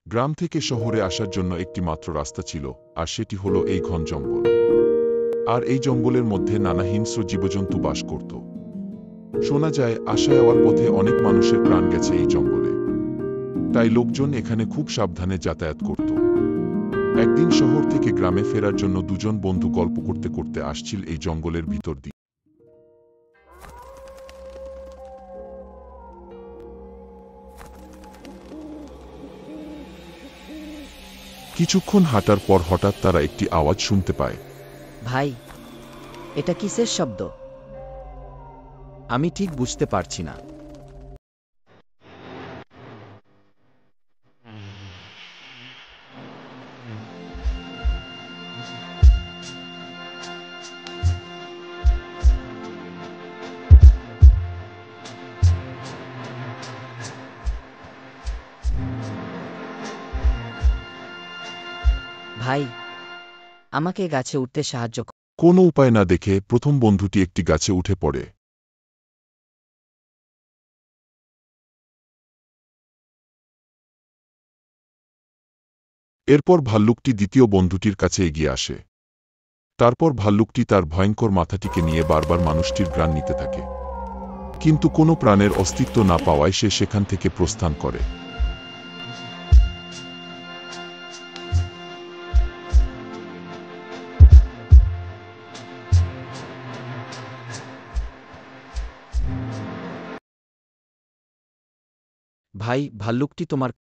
গ্রাম থেকে শহরে আসার জন্য একটি মাত্র রাস্তা ছিল, আর সেটি হলো এই ঘন জঙ্গল। আর এই জঙ্গলের মধ্যে নানা হিংস্র জীবজন্তু বাস করত। শোনা যায় আসা যাওয়ার পথে অনেক মানুষের প্রাণ গেছে এই জঙ্গলে। তাই লোকজন এখানে খুব সাবধানে যাতায়াত করত। একদিন শহর থেকে গ্রামে ফেরার জন্য দুজন বন্ধু গল্প করতে করতে আসছিল এই জঙ্গলের ভিতর দিয়ে। কিছুক্ষণ হাঁটার পর হঠাৎ তারা একটি আওয়াজ শুনতে পায়। ভাই, এটা কিসের শব্দ? আমি ঠিক বুঝতে পারছি না। ভাই, আমাকে গাছে উঠতে সাহায্য কর। কোনো উপায় না দেখে প্রথম বন্ধুটি একটি গাছে উঠে পড়ে। এরপর ভাল্লুকটি দ্বিতীয় বন্ধুটির কাছে এগিয়ে আসে। তারপর ভাল্লুকটি তার ভয়ঙ্কর মাথাটিকে নিয়ে বারবার মানুষটির প্রাণ নিতে থাকে, কিন্তু কোনো প্রাণের অস্তিত্ব না পাওয়ায় সে সেখান থেকে প্রস্থান করে। ভাই, ভাল্লুকটি তোমার